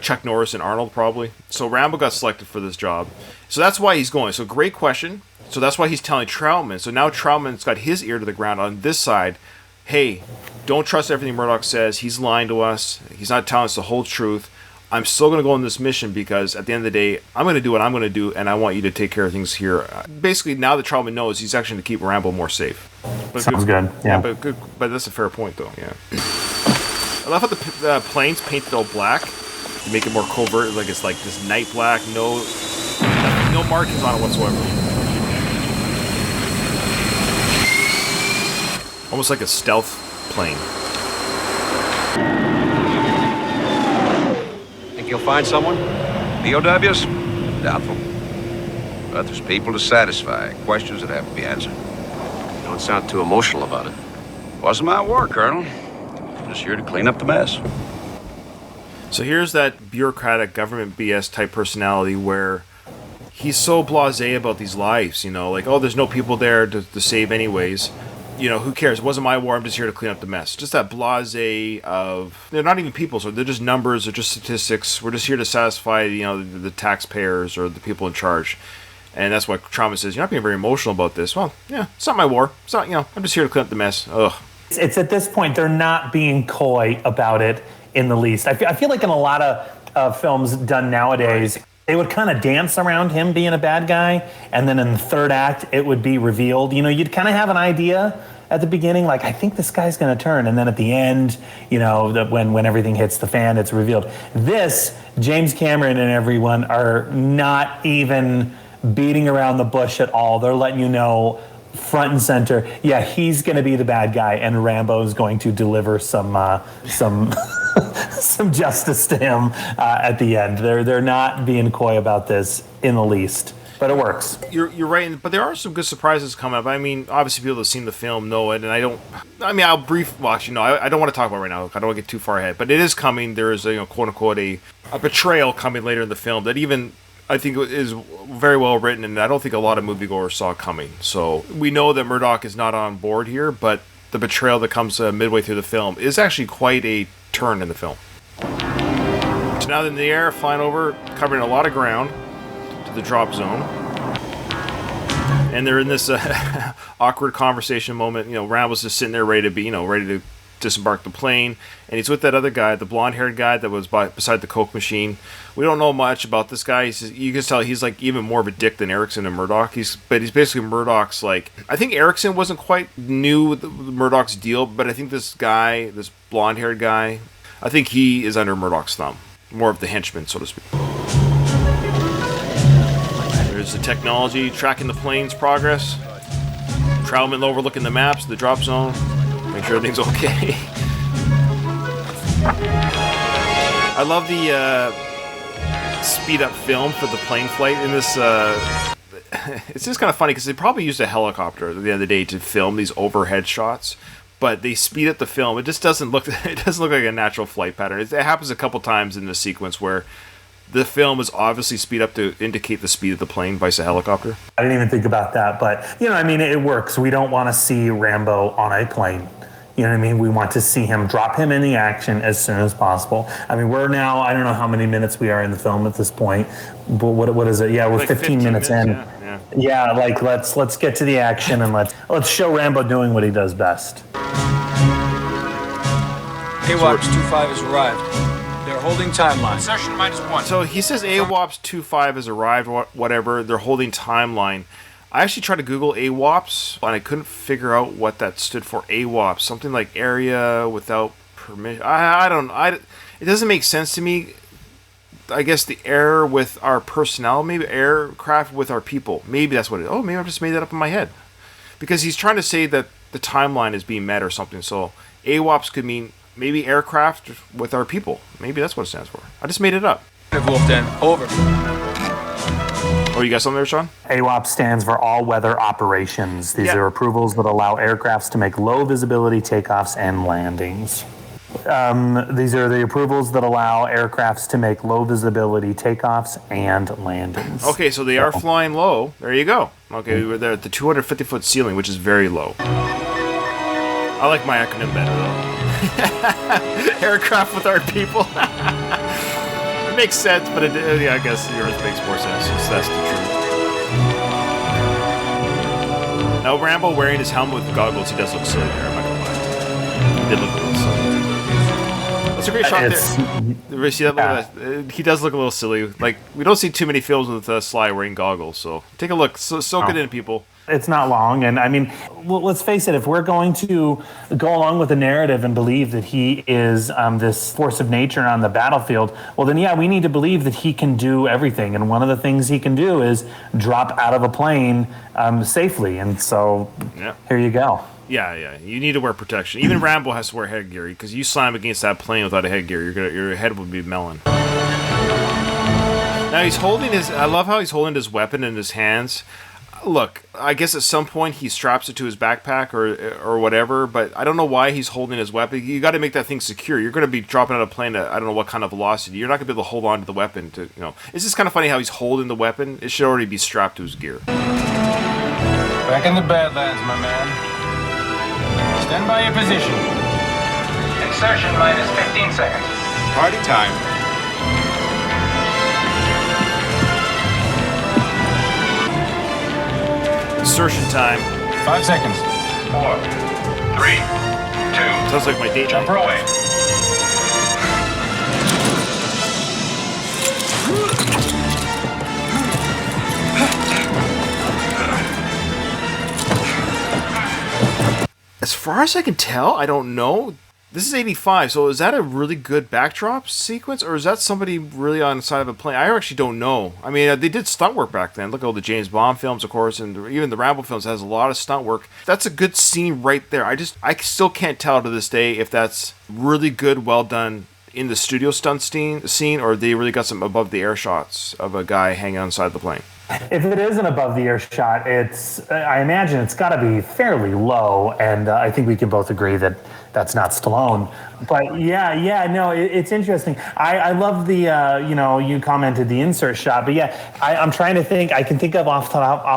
Chuck Norris and Arnold probably. So Rambo got selected for this job. So that's why he's going. So great question. So that's why he's telling Troutman. So now Troutman's got his ear to the ground on this side. Hey, don't trust everything Murdoch says. He's lying to us. He's not telling us the whole truth. I'm still going to go on this mission because at the end of the day, I'm going to do what I'm going to do, and I want you to take care of things here. Basically, now that Troutman knows, he's actually going to keep Rambo more safe. But Sounds good. Yeah. But that's a fair point, though. Yeah. I love how the plane's painted all black to make it more covert. Like it's like this night black, no markings on it whatsoever. Almost like a stealth plane. Think you'll find someone? POWs? Doubtful. But there's people to satisfy, questions that have to be answered. You don't sound too emotional about it. Wasn't my war, Colonel. Just here to clean up the mess. So here's that bureaucratic government BS type personality where he's so blasé about these lives, like, oh, there's no people there to save anyways. Who cares? It wasn't my war. I'm just here to clean up the mess. Just that blasé of... They're not even people, so they're just numbers. They're just statistics. We're just here to satisfy, the taxpayers or the people in charge. And that's why Troutman says, you're not being very emotional about this. Well, yeah, it's not my war. It's not, I'm just here to clean up the mess. Ugh. It's at this point, they're not being coy about it in the least. I feel like in a lot of films done nowadays... They would kind of dance around him being a bad guy, and then in the third act, it would be revealed. You'd kind of have an idea at the beginning, like, I think this guy's going to turn, and then at the end, when everything hits the fan, it's revealed. This, James Cameron and everyone are not even beating around the bush at all. They're letting you know front and center, yeah, he's going to be the bad guy, and Rambo's going to deliver some some justice to him at the end. They're not being coy about this in the least, but it works. You're right, but there are some good surprises coming up. I mean, obviously people that have seen the film know it, and I don't want to talk about it right now. I don't want to get too far ahead, but it is coming. There is a quote unquote a betrayal coming later in the film that even I think is very well written, and I don't think a lot of moviegoers saw coming. So we know that Murdoch is not on board here, but the betrayal that comes midway through the film is actually quite a turn in the film. So now they're in the air, flying over, covering a lot of ground to the drop zone. And they're in this awkward conversation moment. Rambo's just sitting there ready to disembark the plane, and he's with that other guy, the blonde-haired guy that was beside the Coke machine. We don't know much about this guy. You can tell he's like even more of a dick than Erickson and Murdoch. He's basically Murdoch's like. I think Erickson wasn't quite new with Murdoch's deal, but I think this guy, this blonde-haired guy, I think he is under Murdoch's thumb, more of the henchman, so to speak. There's the technology tracking the plane's progress. Troutman overlooking the maps, the drop zone. Make sure everything's okay. I love the speed up film for the plane flight in this. It's just kind of funny because they probably used a helicopter at the end of the day to film these overhead shots, but they speed up the film. It just doesn't look. It doesn't look like a natural flight pattern. It happens a couple times in the sequence where the film is obviously speed up to indicate the speed of the plane vice a helicopter. I didn't even think about that, but it works. We don't want to see Rambo on a plane. You know what I mean? We want to see him, drop him in the action as soon as possible. I mean, we're now, I don't know how many minutes we are in the film at this point, but what is it? Yeah, we're Like 15 minutes in. Yeah, like let's get to the action and let's show Rambo doing what he does best. AWOPS 25 has arrived. They're holding timeline. Insertion -1. So he says AWOPS 25 has arrived, whatever. They're holding timeline. I actually tried to Google AWOPS, and I couldn't figure out what that stood for. AWOPS, something like area without permission. It doesn't make sense to me. I guess the air with our personnel, maybe aircraft with our people. Maybe that's what it is. Oh, maybe I just made that up in my head. Because he's trying to say that the timeline is being met or something. So AWOPS could mean maybe aircraft with our people. Maybe that's what it stands for. I just made it up. Wolf Den, over. Oh, you got something there, Sean? AWOP stands for All Weather Operations. These are approvals that allow aircrafts to make low visibility takeoffs and landings. These are the approvals that allow aircrafts to make low visibility takeoffs and landings. Okay, so they are flying low. There you go. Okay, we were there at the 250-foot ceiling, which is very low. I like my acronym better, though. Aircraft with our people. It makes sense, but yeah, I guess yours makes more sense. So that's the truth. Now, Rambo wearing his helmet with goggles, he does look silly there. I'm not gonna lie. He did look a little silly. That's a great shot there. You see that? Look at that. He does look a little silly. Like, we don't see too many films with Sly wearing goggles, so take a look. Soak it in, people. It's not long, and I mean, well, let's face it, if we're going to go along with the narrative and believe that he is this force of nature on the battlefield, well then, yeah, we need to believe that he can do everything, and one of the things he can do is drop out of a plane safely, and so here you go. Yeah, you need to wear protection. Even Rambo has to wear headgear, because you slam against that plane without a headgear, your head would be melon. Now he's holding I love how he's holding his weapon in his hands. Look, I guess at some point he straps it to his backpack or whatever, but I don't know why he's holding his weapon. You got to make that thing secure. You're going to be dropping out of a plane at I don't know what kind of velocity. You're not going to be able to hold on to the weapon. It's just kind of funny how he's holding the weapon. It should already be strapped to his gear. Back in the Badlands, my man. Stand by your position. Insertion -15 seconds. Party time. Insertion time. 5 seconds. 4, 3, 2. Sounds like my date Jump night. away. As far as I can tell, I don't know. This is 85, so is that a really good backdrop sequence, or is that somebody really on the side of a plane? I actually don't know. I mean, they did stunt work back then. Look at all the James Bond films, of course, and even the Rambo films has a lot of stunt work. That's a good scene right there. I still can't tell to this day if that's really good, well done in the studio stunt scene, or they really got some above the air shots of a guy hanging on the side of the plane. If it is an above the air shot, I imagine it's got to be fairly low, and I think we can both agree that that's not Stallone. But it's interesting. I love the you commented the insert shot, but yeah, I'm trying to think. I can think of off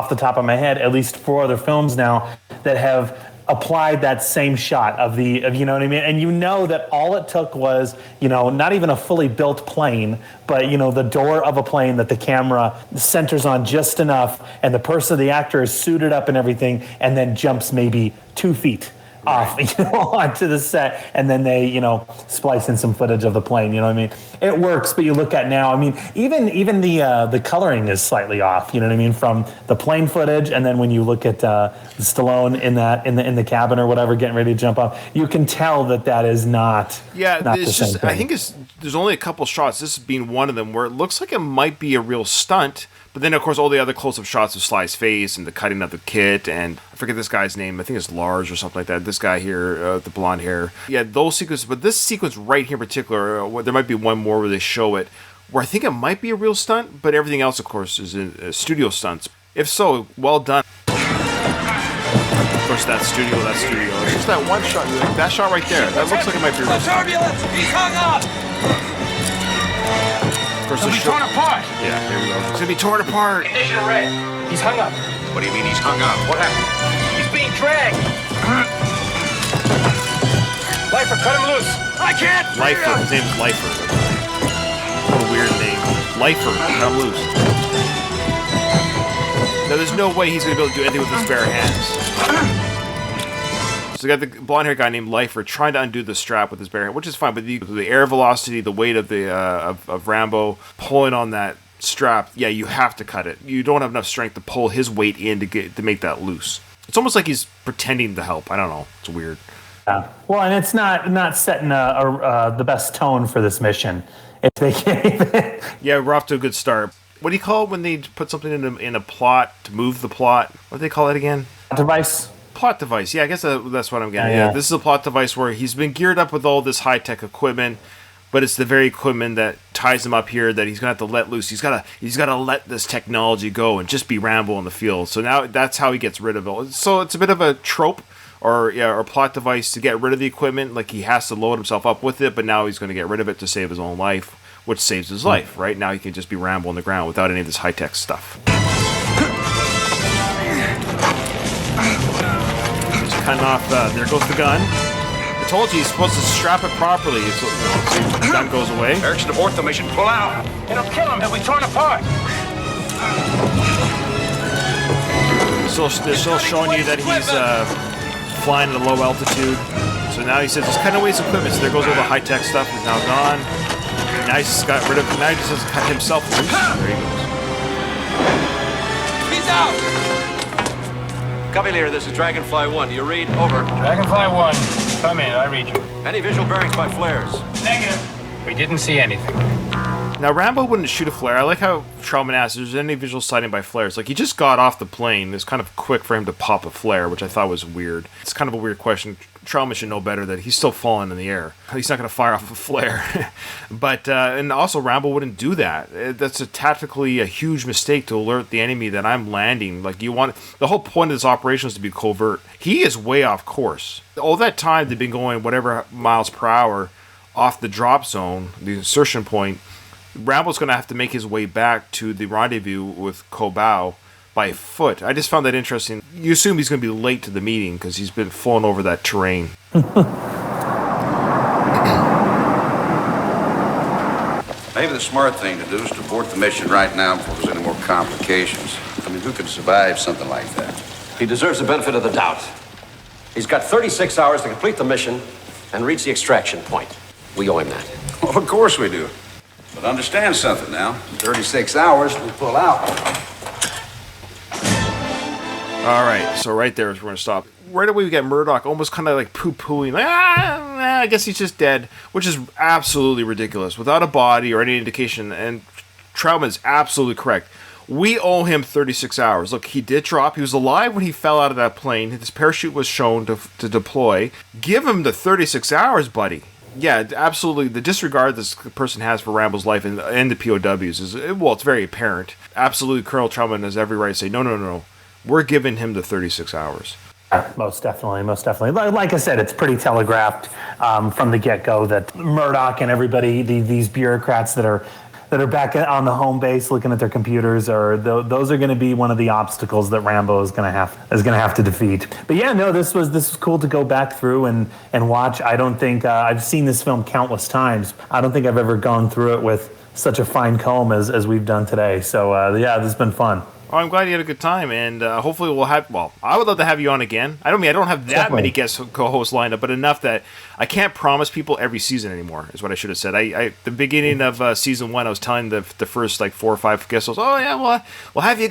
the top of my head at least 4 other films now that have applied that same shot of you know what I mean? And you know that all it took was, not even a fully built plane, but, the door of a plane that the camera centers on just enough, and the actor is suited up and everything, and then jumps maybe 2 feet off, onto the set, and then they, splice in some footage of the plane. You know what I mean? It works, but you look at now. I mean, even the coloring is slightly off. You know what I mean? From the plane footage, and then when you look at Stallone in the cabin or whatever, getting ready to jump off, you can tell that is not. Yeah, not it's just. I think there's only a couple shots. This being one of them, where it looks like it might be a real stunt. But then, of course, all the other close-up shots of Sly's face and the cutting of the kit, and I forget this guy's name. I think it's Lars or something like that. This guy here, the blonde hair. Yeah, those sequences. But this sequence right here in particular, there might be one more where they show it, where I think it might be a real stunt, but everything else, of course, is studio stunts. If so, well done. Of course, that studio. It's just that one shot. That shot right there. That looks like it might be a real stunt. Turbulence! He's hung up! He'll be torn apart! Yeah, here we go. It's gonna be torn apart. Condition red. He's hung up. What do you mean he's hung up? What happened? He's being dragged. Lifer, cut him loose. I can't. Lifer. His name's Lifer. What a weird name. Lifer. Cut him loose. Now, there's no way he's going to be able to do anything with his bare hands. So you got the blonde-haired guy named Lifer trying to undo the strap with his bare hand, which is fine. But the air velocity, the weight of the of Rambo pulling on that strap, yeah, you have to cut it. You don't have enough strength to pull his weight in to make that loose. It's almost like he's pretending to help. I don't know. It's weird. Well, and it's not setting the best tone for this mission. If they can't even... Yeah, we're off to a good start. What do you call it when they put something in a plot to move the plot? What do they call it again? Device. Plot device. Yeah, I guess that's what I'm getting. Yeah, this is a plot device where he's been geared up with all this high-tech equipment, but it's the very equipment that ties him up here that he's gonna have to let loose. He's gotta let this technology go and just be Rambo in the field. So now that's how he gets rid of it. So it's a bit of a trope or plot device to get rid of the equipment. Like he has to load himself up with it, but now he's gonna get rid of it to save his own life, which saves his life. Right now he can just be Rambo on the ground without any of this high-tech stuff. Cutting off, there goes the gun. I told you he's supposed to strap it properly so the gun goes away. Erickson, abort the mission. Pull out. It'll kill him. He'll be torn apart. They're still showing you that he's flying at a low altitude. So now he says, just cut away his equipment. So there goes all the high-tech stuff is now gone. Now he's just got rid of it. Now he just has to cut himself loose. There he goes. He's out! Copy, leader. This is Dragonfly 1. Do you read? Over. Dragonfly 1. Come in. I read you. Any visual bearings by flares? Negative. We didn't see anything. Now, Rambo wouldn't shoot a flare. I like how Trautman asked, is there any visual sighting by flares? Like, he just got off the plane. It's kind of quick for him to pop a flare, which I thought was weird. It's kind of a weird question. Trautman should know better that he's still falling in the air. He's not going to fire off a flare. But, and also, Rambo wouldn't do that. That's tactically a huge mistake to alert the enemy that I'm landing. Like, the whole point of this operation is to be covert. He is way off course. All that time they've been going whatever miles per hour off the drop zone, the insertion point. Rambo's going to have to make his way back to the rendezvous with Kobau by foot. I just found that interesting. You assume he's going to be late to the meeting because he's been flown over that terrain. Maybe the smart thing to do is to abort the mission right now before there's any more complications. I mean, who could survive something like that? He deserves the benefit of the doubt. He's got 36 hours to complete the mission and reach the extraction point. We owe him that. Well, of course we do. But understand something now. 36 hours, we pull out. All right, so right there is where we're going to stop. Right away we get Murdoch almost kind of like poo-pooing, like, I guess he's just dead, which is absolutely ridiculous, without a body or any indication, and Trautman's absolutely correct. We owe him 36 hours. Look, he did drop. He was alive when he fell out of that plane. His parachute was shown to deploy. Give him the 36 hours, buddy. Yeah, absolutely. The disregard this person has for Rambo's life and the POWs is, well, it's very apparent. Absolutely, Colonel Trautman has every right to say, no. We're giving him the 36 hours. Most definitely. Like I said, it's pretty telegraphed from the get-go that Murdoch and everybody, these bureaucrats that are back on the home base looking at their computers, those are going to be one of the obstacles that Rambo is going to have to defeat. But yeah, no, this was cool to go back through and watch. I don't think I've seen this film countless times. I don't think I've ever gone through it with such a fine comb as we've done today. So yeah, this has been fun. Oh, I'm glad you had a good time, and hopefully we'll have. Well, I would love to have you on again. I don't have that many guest co-hosts lined up, but enough that I can't promise people every season anymore. Is what I should have said. I the beginning of season 1, I was telling the first like 4 or 5 guest hosts, oh yeah, well, we'll have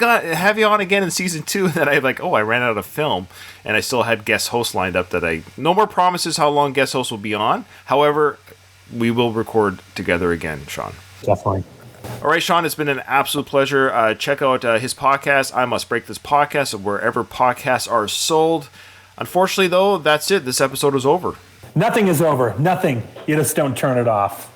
you on again in season 2. And then I I ran out of film, and I still had guest hosts lined up. No more promises how long guest hosts will be on. However, we will record together again, Sean. Definitely. All right, Sean, it's been an absolute pleasure. Check out his podcast, I Must Break This Podcast, wherever podcasts are sold. Unfortunately, though, that's it. This episode is over. Nothing is over. Nothing. You just don't turn it off.